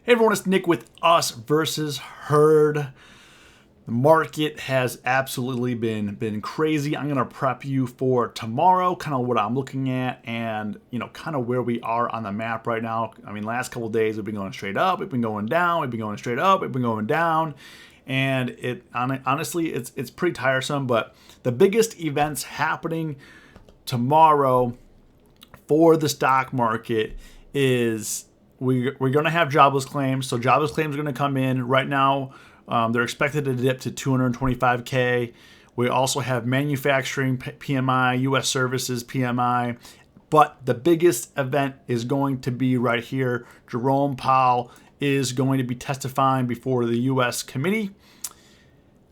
Hey everyone, it's Nick with Us versus Herd. The market has absolutely been crazy. I'm going to prep you for tomorrow, kind of what I'm looking at and, kind of where we are on the map right now. I mean, last couple of days we've been going straight up, we've been going down, we've been going straight up, we've been going down. And honestly, it's pretty tiresome, but the biggest events happening tomorrow for the stock market is we're going to have jobless claims. So jobless claims are going to come in. Right now, they're expected to dip to 225K. We also have manufacturing PMI, U.S. services PMI. But the biggest event is going to be right here. Jerome Powell is going to be testifying before the U.S. committee.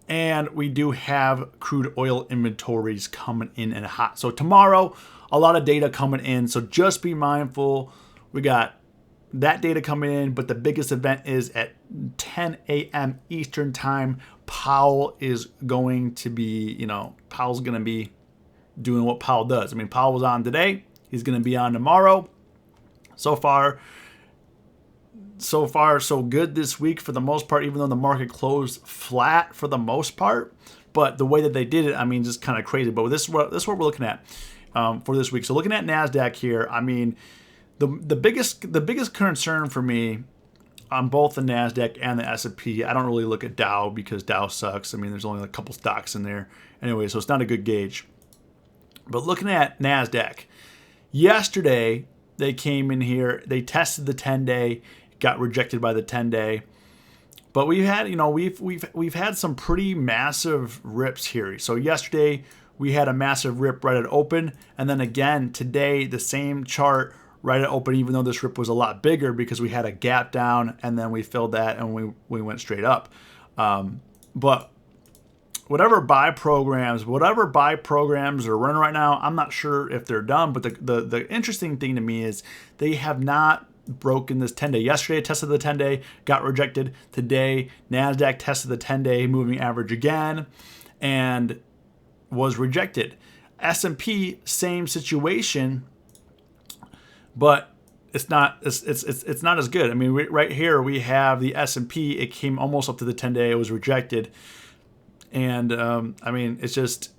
And we do have crude oil inventories coming in and hot. So tomorrow, a lot of data coming in. So just be mindful. We got that data coming in, but the biggest event is at 10 a.m. Eastern time. Powell is going to be, Powell's going to be doing what Powell does. I mean, Powell was on today. He's going to be on tomorrow. So far, so good this week for the most part, even though the market closed flat for the most part. But the way that they did it, I mean, just kind of crazy. But this is what we're looking at for this week. So looking at Nasdaq here, I mean, the biggest concern for me on both the Nasdaq and the S&P, I don't really look at Dow because Dow sucks. I mean, there's only a couple stocks in there anyway, so it's not a good gauge. But looking at Nasdaq, yesterday they came in here, they tested the 10-day, got rejected by the 10-day. But we've had, we've had some pretty massive rips here. So yesterday we had a massive rip right at open, and then again today the same chart right at open, even though this rip was a lot bigger because we had a gap down and then we filled that and we went straight up. But whatever buy programs are running right now, I'm not sure if they're done. But the interesting thing to me is they have not broken this 10-day. Yesterday, it tested the 10-day, got rejected. Today, Nasdaq tested the 10-day moving average again and was rejected. S&P, same situation. But it's not as good. I mean, right here we have the S&P. It came almost up to the 10-day. It was rejected, and I mean, it's just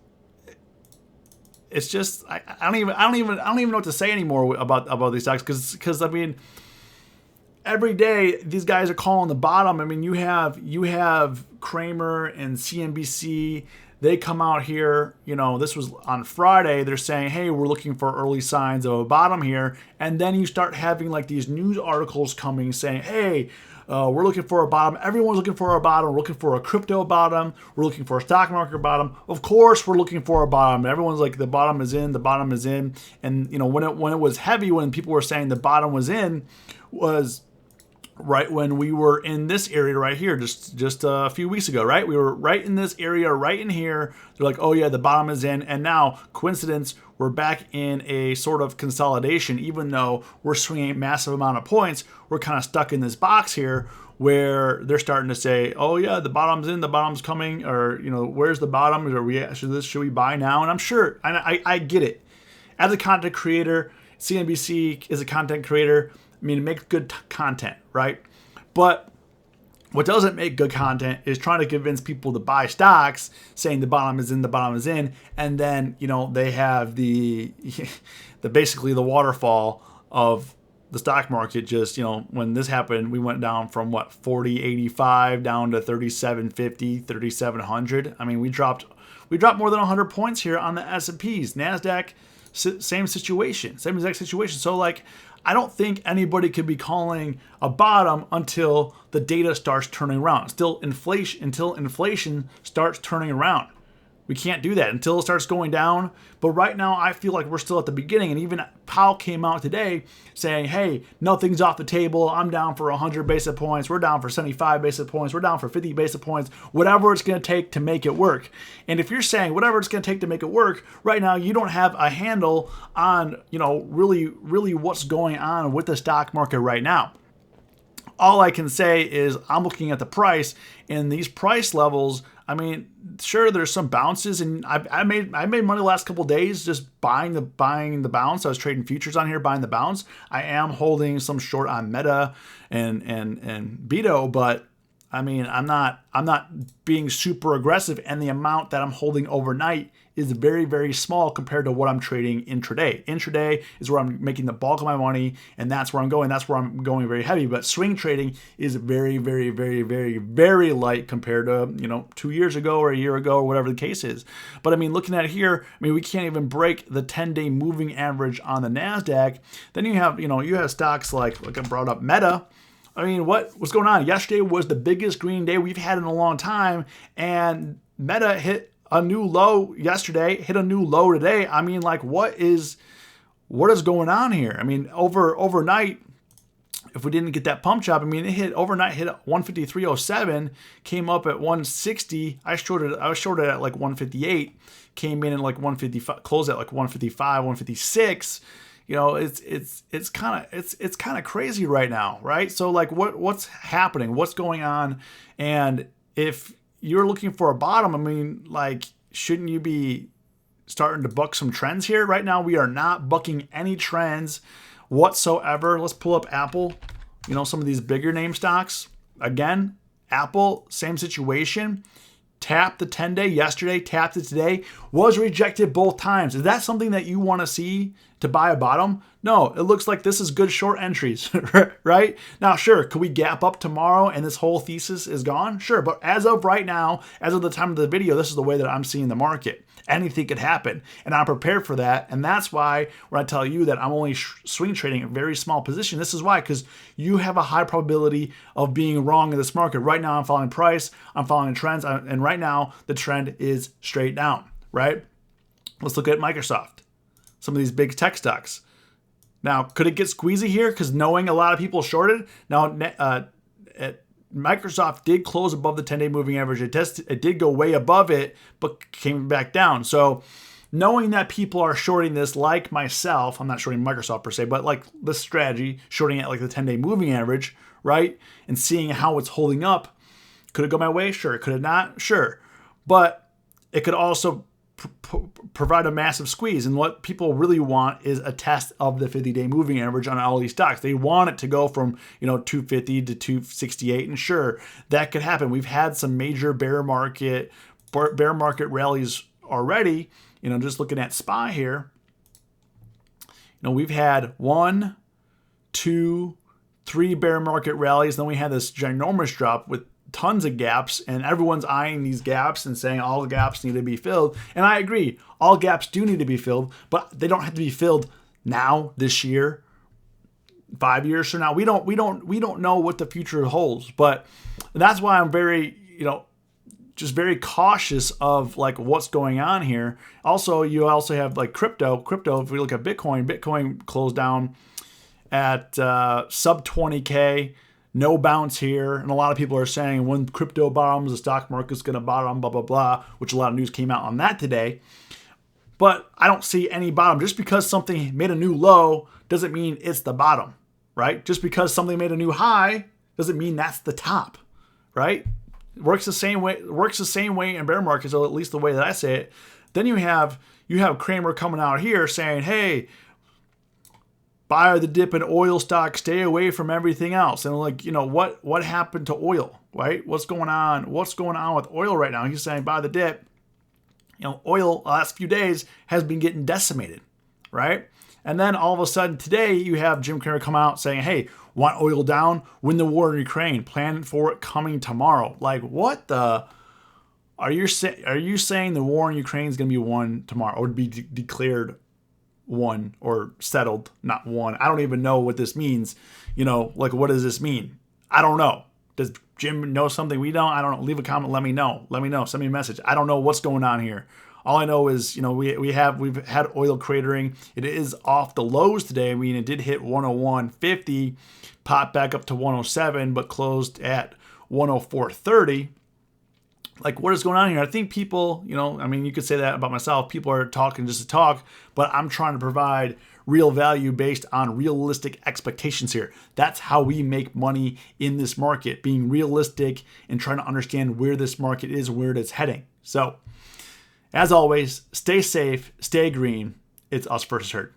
I don't even know what to say anymore about these stocks because I mean, every day these guys are calling the bottom. I mean, you have Kramer and CNBC. They come out here, this was on Friday. They're saying, hey, we're looking for early signs of a bottom here. And then you start having like these news articles coming saying, hey, we're looking for a bottom. Everyone's looking for a bottom. We're looking for a crypto bottom. We're looking for a stock market bottom. Of course, we're looking for a bottom. Everyone's like, the bottom is in, the bottom is in. And, when it was heavy, when people were saying the bottom was in, was right when we were in this area right here, just a few weeks ago, right? We were right in this area, right in here. They're like, oh yeah, the bottom is in. And now, coincidence, we're back in a sort of consolidation. Even though we're swinging a massive amount of points, we're kind of stuck in this box here where they're starting to say, oh yeah, the bottom's in, the bottom's coming, or, where's the bottom? Should we buy now? And I'm sure, I get it. As a content creator, CNBC is a content creator. I mean, it makes good content, right? But what doesn't make good content is trying to convince people to buy stocks, saying the bottom is in, the bottom is in, and then they have the basically the waterfall of the stock market. Just when this happened, we went down from 40.85 down to 37.50, 3,700. I mean, we dropped more than 100 points here on the S&Ps. Nasdaq, same exact situation. So I don't think anybody could be calling a bottom until the data starts turning around. Until inflation starts turning around. We can't do that until it starts going down. But right now, I feel like we're still at the beginning. And even Powell came out today saying, hey, nothing's off the table. I'm down for 100 basis points. We're down for 75 basis points. We're down for 50 basis points. Whatever it's going to take to make it work. And if you're saying whatever it's going to take to make it work, right now you don't have a handle on, really what's going on with the stock market right now. All I can say is I'm looking at the price, and these price levels, I mean, sure, there's some bounces, and I made money the last couple of days just buying the bounce. I was trading futures on here, buying the bounce. I am holding some short on Meta and Beto, but I mean, I'm not being super aggressive, and the amount that I'm holding overnight is very, very small compared to what I'm trading intraday. Intraday is where I'm making the bulk of my money, and that's where I'm going. That's where I'm going very heavy. But swing trading is very, very, very, very, very light compared to 2 years ago or a year ago or whatever the case is. But I mean, looking at it here, I mean, we can't even break the 10-day moving average on the Nasdaq. Then you have stocks like I brought up Meta. I mean, what's going on? Yesterday was the biggest green day we've had in a long time, and Meta hit a new low yesterday, hit a new low today. I mean, like, what is going on here? I mean, overnight, if we didn't get that pump job, I mean, it hit 153.07, came up at 160. I shorted at like 158, came in at like 155, closed at like 155, 156. It's kind of crazy right now, right? So like what's happening? What's going on? And if you're looking for a bottom, I mean, like, shouldn't you be starting to buck some trends here? Right now, we are not bucking any trends whatsoever. Let's pull up Apple, some of these bigger name stocks. Again, Apple, same situation. Tapped the 10-day yesterday, tapped it today, was rejected both times. Is that something that you want to see to buy a bottom? No, it looks like this is good short entries, right? Now, sure, could we gap up tomorrow and this whole thesis is gone? Sure, but as of right now, as of the time of the video, this is the way that I'm seeing the market. Anything could happen, and I'm prepared for that, and that's why when I tell you that I'm only swing trading a very small position, this is why, because you have a high probability of being wrong in this market. Right now, I'm following price, I'm following trends, and right now, the trend is straight down, right? Let's look at Microsoft, some of these big tech stocks. Now, could it get squeezy here? Because knowing a lot of people shorted, now Microsoft did close above the 10-day moving average. It did go way above it, but came back down. So knowing that people are shorting this, like myself, I'm not shorting Microsoft per se, but like this strategy, shorting at like the 10-day moving average, right? And seeing how it's holding up. Could it go my way? Sure. Could it not? Sure. But it could also provide a massive squeeze. And what people really want is a test of the 50-day moving average on all these stocks. They want it to go from 250 to 268, and sure, that could happen. We've had some major bear market rallies already. Just looking at SPY here, we've had 1, 2, 3 bear market rallies. Then we had this ginormous drop with tons of gaps, and everyone's eyeing these gaps and saying all the gaps need to be filled. And I agree, all gaps do need to be filled, but they don't have to be filled now, this year, 5 years from now. We don't know what the future holds, but that's why I'm very, just very cautious of like what's going on here. Also, you also have like crypto. If we look at Bitcoin closed down at sub 20K. No bounce here, and a lot of people are saying when crypto bottoms, the stock market's going to bottom, blah, blah, blah, which a lot of news came out on that today. But I don't see any bottom. Just because something made a new low doesn't mean it's the bottom, right? Just because something made a new high doesn't mean that's the top, right? It works the same way in bear markets, or at least the way that I say it. Then you have Kramer coming out here saying, hey, buy the dip in oil stock, stay away from everything else. And like, what happened to oil, right? What's going on with oil right now? He's saying buy the dip. Oil the last few days has been getting decimated, right? And then all of a sudden today you have Jim Cramer come out saying, hey, want oil down? Win the war in Ukraine. Plan for it coming tomorrow. Like, what the? Are you saying the war in Ukraine is going to be won tomorrow, or be declared won or settled, not won? I don't even know what this means. Like, what does this mean? I don't know. Does Jim know something we don't? I don't know. Leave a comment. Let me know. Send me a message. I don't know what's going on here. All I know is, we've had oil cratering. It is off the lows today. I mean, it did hit 101.50, popped back up to 107, but closed at 104.30. Like, what is going on here? I think people, you could say that about myself. People are talking just to talk, but I'm trying to provide real value based on realistic expectations here. That's how we make money in this market, being realistic and trying to understand where this market is, where it's heading. So, as always, stay safe, stay green. It's us versus herd.